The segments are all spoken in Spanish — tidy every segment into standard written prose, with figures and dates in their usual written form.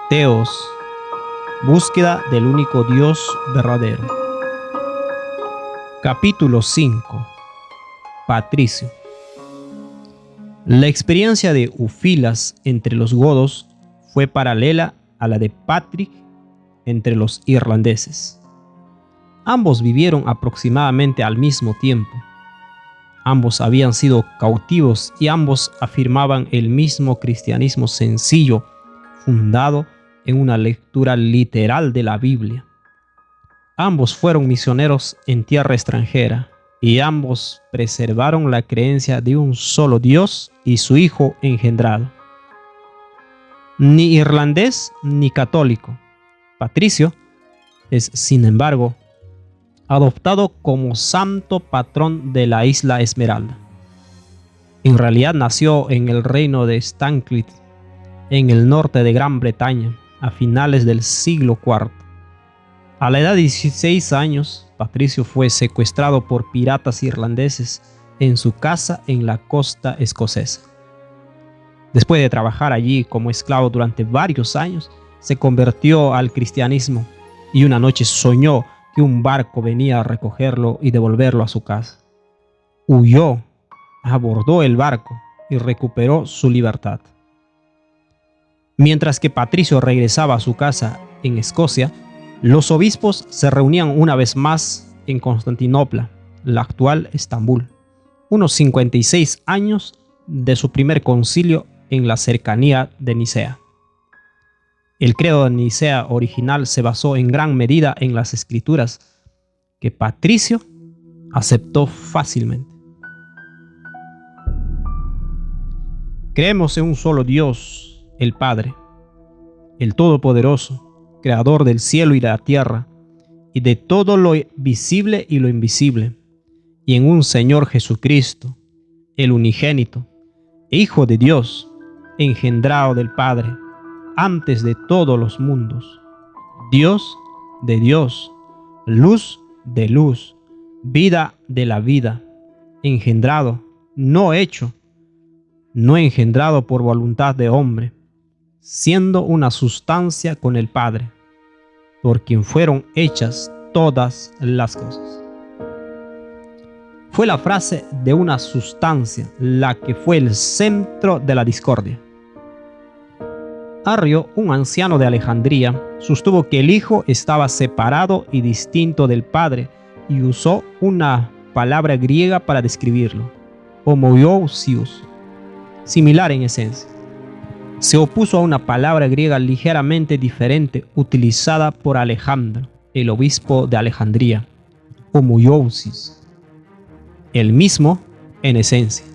Teos, búsqueda del único Dios verdadero. Capítulo 5. Patricio. La experiencia de Ufilas entre los godos fue paralela a la de Patrick entre los irlandeses. Ambos vivieron aproximadamente al mismo tiempo. Ambos habían sido cautivos y ambos afirmaban el mismo cristianismo sencillo, fundado en una lectura literal de la Biblia. Ambos fueron misioneros en tierra extranjera y ambos preservaron la creencia de un solo Dios y su Hijo engendrado. Ni irlandés ni católico, Patricio es, sin embargo, adoptado como santo patrón de la isla Esmeralda. En realidad nació en el reino de Stanley, en el norte de Gran Bretaña, a finales del siglo IV. A la edad de 16 años, Patricio fue secuestrado por piratas irlandeses en su casa en la costa escocesa. Después de trabajar allí como esclavo durante varios años, se convirtió al cristianismo y una noche soñó que un barco venía a recogerlo y devolverlo a su casa. Huyó, abordó el barco y recuperó su libertad. Mientras que Patricio regresaba a su casa en Escocia, los obispos se reunían una vez más en Constantinopla, la actual Estambul, unos 56 años de su primer concilio en la cercanía de Nicea. El credo de Nicea original se basó en gran medida en las escrituras que Patricio aceptó fácilmente. Creemos en un solo Dios, el Padre, el Todopoderoso, Creador del cielo y de la tierra, y de todo lo visible y lo invisible, y en un Señor Jesucristo, el unigénito, Hijo de Dios, engendrado del Padre, antes de todos los mundos, Dios de Dios, luz de luz, vida de la vida, engendrado, no hecho, no engendrado por voluntad de hombre, siendo una sustancia con el Padre, por quien fueron hechas todas las cosas. Fue la frase de una sustancia la que fue el centro de la discordia. Arrio, un anciano de Alejandría, sostuvo que el Hijo estaba separado y distinto del Padre y usó una palabra griega para describirlo, homoiousios, similar en esencia. Se opuso a una palabra griega ligeramente diferente utilizada por Alejandro, el obispo de Alejandría, homoiousis, el mismo en esencia.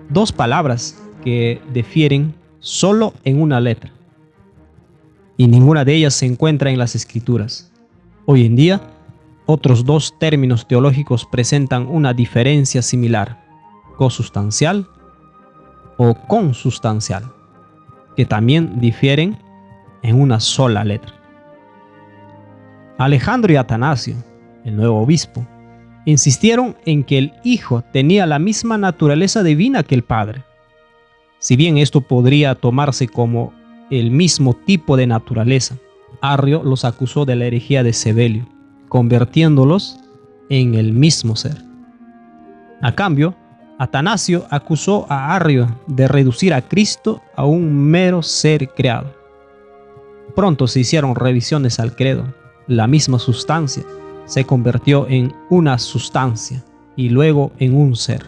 Dos palabras que difieren solo en una letra, y ninguna de ellas se encuentra en las escrituras. Hoy en día, otros dos términos teológicos presentan una diferencia similar, cosustancial o consustancial, que también difieren en una sola letra. Alejandro y Atanasio, el nuevo obispo, insistieron en que el Hijo tenía la misma naturaleza divina que el Padre. Si bien esto podría tomarse como el mismo tipo de naturaleza, Arrio los acusó de la herejía de Sebelio, convirtiéndolos en el mismo ser. A cambio, Atanasio acusó a Arrio de reducir a Cristo a un mero ser creado. Pronto se hicieron revisiones al credo. La misma sustancia se convirtió en una sustancia y luego en un ser.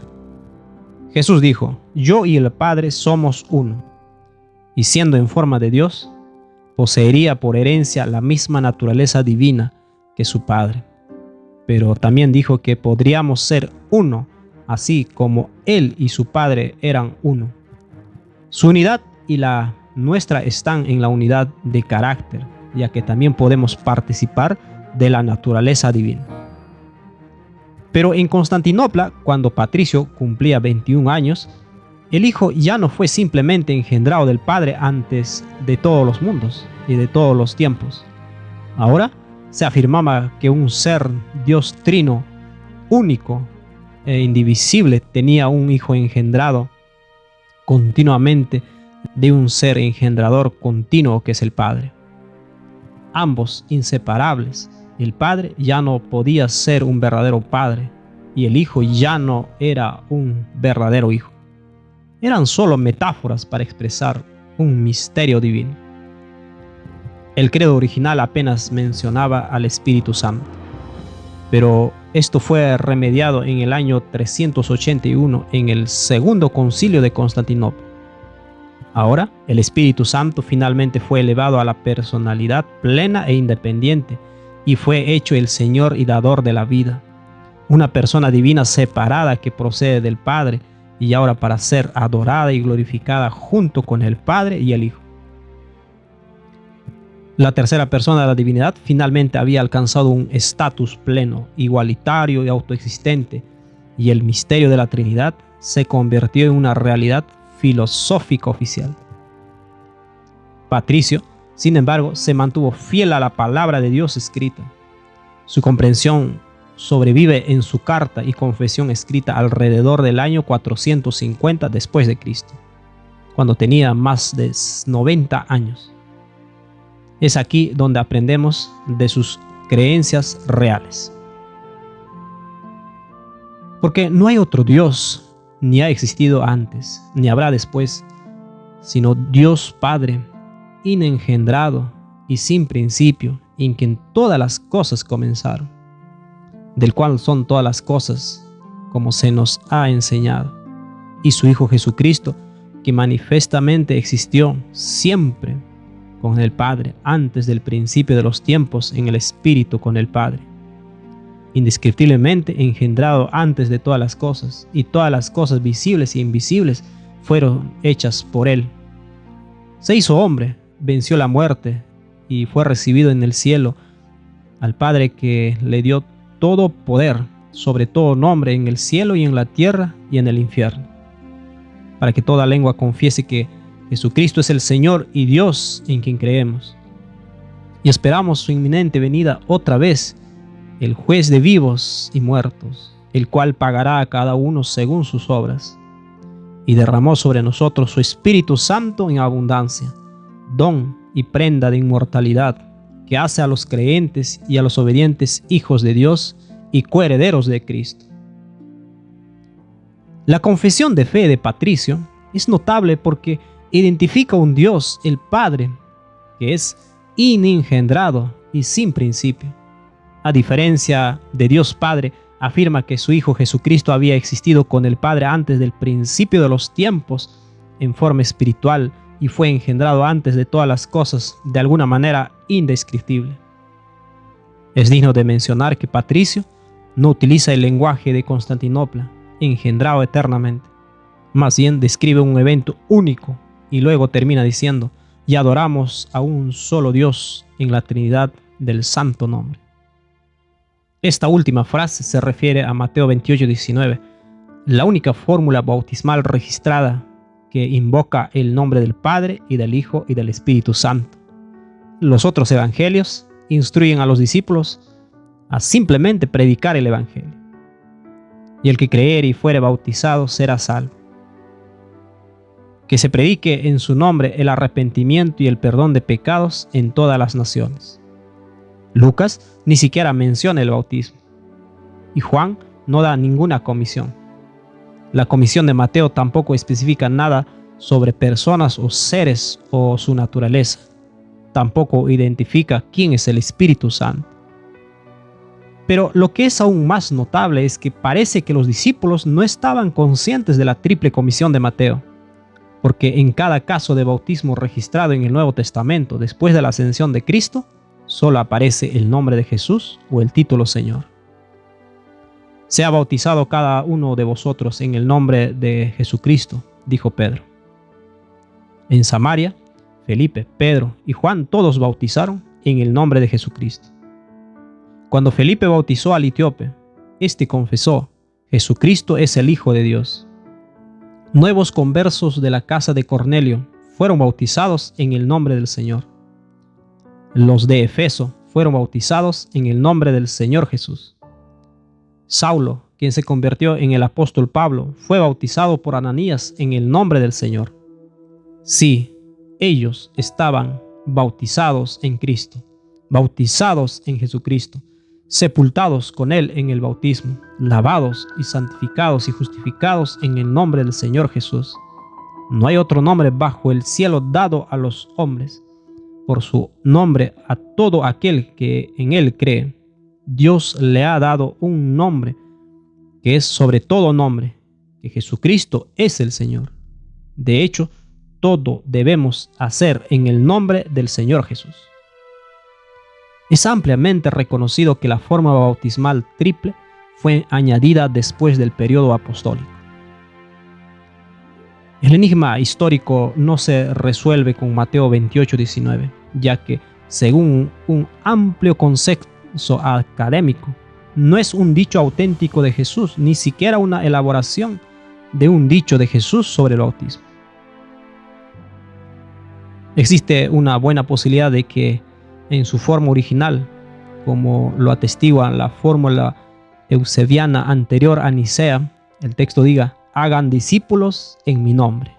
Jesús dijo: yo y el Padre somos uno, y siendo en forma de Dios, poseería por herencia la misma naturaleza divina que su Padre. Pero también dijo que podríamos ser uno, así como Él y su Padre eran uno. Su unidad y la nuestra están en la unidad de carácter, ya que también podemos participar de la naturaleza divina. Pero en Constantinopla, cuando Patricio cumplía 21 años, el Hijo ya no fue simplemente engendrado del Padre antes de todos los mundos y de todos los tiempos. Ahora se afirmaba que un ser Dios trino, único e indivisible, tenía un Hijo engendrado continuamente de un ser engendrador continuo que es el Padre. Ambos inseparables, el Padre ya no podía ser un verdadero Padre y el Hijo ya no era un verdadero Hijo. Eran solo metáforas para expresar un misterio divino. El credo original apenas mencionaba al Espíritu Santo, pero esto fue remediado en el año 381 en el Segundo Concilio de Constantinopla. Ahora, el Espíritu Santo finalmente fue elevado a la personalidad plena e independiente y fue hecho el Señor y dador de la vida, una persona divina separada que procede del Padre y ahora para ser adorada y glorificada junto con el Padre y el Hijo. La tercera persona de la divinidad finalmente había alcanzado un estatus pleno, igualitario y autoexistente, y el misterio de la Trinidad se convirtió en una realidad filosófica oficial. Patricio, sin embargo, se mantuvo fiel a la palabra de Dios escrita. Su comprensión sobrevive en su carta y confesión escrita alrededor del año 450 después de Cristo, cuando tenía más de 90 años. Es aquí donde aprendemos de sus creencias reales. Porque no hay otro Dios, ni ha existido antes, ni habrá después, sino Dios Padre, inengendrado y sin principio, en quien todas las cosas comenzaron, del cual son todas las cosas, como se nos ha enseñado, y su Hijo Jesucristo, que manifiestamente existió siempre con el Padre antes del principio de los tiempos en el Espíritu con el Padre, indescriptiblemente engendrado antes de todas las cosas, y todas las cosas visibles e invisibles fueron hechas por Él. Se hizo hombre, venció la muerte y fue recibido en el cielo al Padre que le dio todo poder sobre todo nombre en el cielo y en la tierra y en el infierno, para que toda lengua confiese que Jesucristo es el Señor y Dios en quien creemos. Y esperamos su inminente venida otra vez, el juez de vivos y muertos, el cual pagará a cada uno según sus obras. Y derramó sobre nosotros su Espíritu Santo en abundancia, don y prenda de inmortalidad, que hace a los creyentes y a los obedientes hijos de Dios y coherederos de Cristo. La confesión de fe de Patricio es notable porque identifica un Dios, el Padre, que es inengendrado y sin principio. A diferencia de Dios Padre, afirma que su Hijo Jesucristo había existido con el Padre antes del principio de los tiempos en forma espiritual y fue engendrado antes de todas las cosas de alguna manera indescriptible. Es digno de mencionar que Patricio no utiliza el lenguaje de Constantinopla, engendrado eternamente. Más bien describe un evento único y luego termina diciendo: y adoramos a un solo Dios en la Trinidad del Santo Nombre. Esta última frase se refiere a Mateo 28:19, la única fórmula bautismal registrada que invoca el nombre del Padre y del Hijo y del Espíritu Santo. Los otros evangelios instruyen a los discípulos a simplemente predicar el evangelio. Y el que creyere y fuere bautizado será salvo. Que se predique en su nombre el arrepentimiento y el perdón de pecados en todas las naciones. Lucas ni siquiera menciona el bautismo. Y Juan no da ninguna comisión. La comisión de Mateo tampoco especifica nada sobre personas o seres o su naturaleza. Tampoco identifica quién es el Espíritu Santo. Pero lo que es aún más notable es que parece que los discípulos no estaban conscientes de la triple comisión de Mateo, porque en cada caso de bautismo registrado en el Nuevo Testamento después de la ascensión de Cristo, solo aparece el nombre de Jesús o el título Señor. Sea bautizado cada uno de vosotros en el nombre de Jesucristo, dijo Pedro. En Samaria, Felipe, Pedro y Juan todos bautizaron en el nombre de Jesucristo. Cuando Felipe bautizó al etíope, este confesó: Jesucristo es el Hijo de Dios. Nuevos conversos de la casa de Cornelio fueron bautizados en el nombre del Señor. Los de Efeso fueron bautizados en el nombre del Señor Jesús. Saulo, quien se convirtió en el apóstol Pablo, fue bautizado por Ananías en el nombre del Señor. Sí, ellos estaban bautizados en Cristo, bautizados en Jesucristo, sepultados con Él en el bautismo, lavados y santificados y justificados en el nombre del Señor Jesús. No hay otro nombre bajo el cielo dado a los hombres. Por su nombre a todo aquel que en Él cree, Dios le ha dado un nombre que es sobre todo nombre, que Jesucristo es el Señor. De hecho, todo debemos hacer en el nombre del Señor Jesús. Es ampliamente reconocido que la forma bautismal triple fue añadida después del periodo apostólico. El enigma histórico no se resuelve con Mateo 28:19, ya que, según un amplio consenso académico, no es un dicho auténtico de Jesús, ni siquiera una elaboración de un dicho de Jesús sobre el bautismo. Existe una buena posibilidad de que en su forma original, como lo atestigua la fórmula eusebiana anterior a Nicea, el texto diga: hagan discípulos en mi nombre.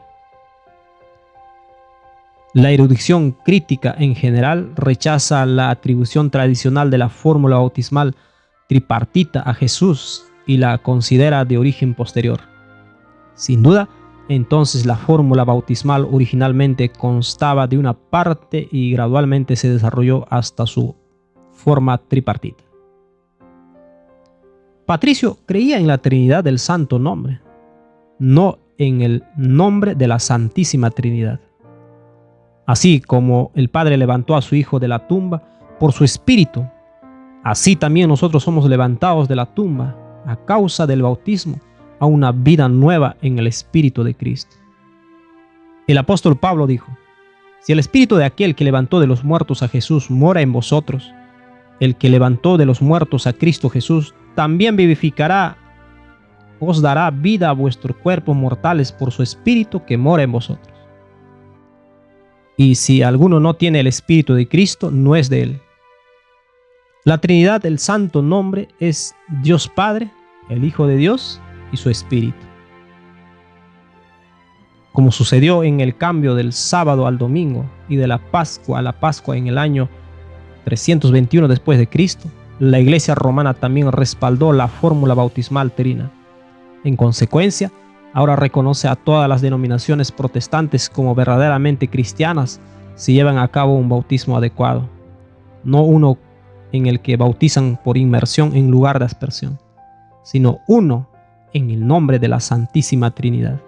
La erudición crítica en general rechaza la atribución tradicional de la fórmula bautismal tripartita a Jesús y la considera de origen posterior. Sin duda, entonces la fórmula bautismal originalmente constaba de una parte y gradualmente se desarrolló hasta su forma tripartita. Patricio creía en la Trinidad del Santo Nombre, no en el nombre de la Santísima Trinidad. Así como el Padre levantó a su Hijo de la tumba por su Espíritu, así también nosotros somos levantados de la tumba a causa del bautismo a una vida nueva en el Espíritu de Cristo. El apóstol Pablo dijo: si el Espíritu de aquel que levantó de los muertos a Jesús mora en vosotros, el que levantó de los muertos a Cristo Jesús también vivificará, os dará vida a vuestros cuerpos mortales por su Espíritu que mora en vosotros. Y si alguno no tiene el Espíritu de Cristo, no es de él. La Trinidad del Santo Nombre es Dios Padre, el Hijo de Dios y su Espíritu. Como sucedió en el cambio del sábado al domingo y de la Pascua a la Pascua en el año 321 después de Cristo, la Iglesia romana también respaldó la fórmula bautismal trina. En consecuencia, ahora reconoce a todas las denominaciones protestantes como verdaderamente cristianas si llevan a cabo un bautismo adecuado, no uno en el que bautizan por inmersión en lugar de aspersión, sino uno en el nombre de la Santísima Trinidad.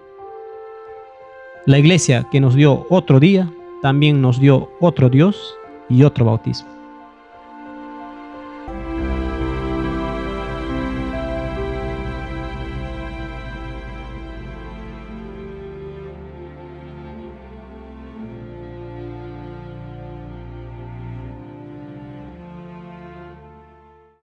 La Iglesia que nos dio otro día, también nos dio otro Dios y otro bautismo.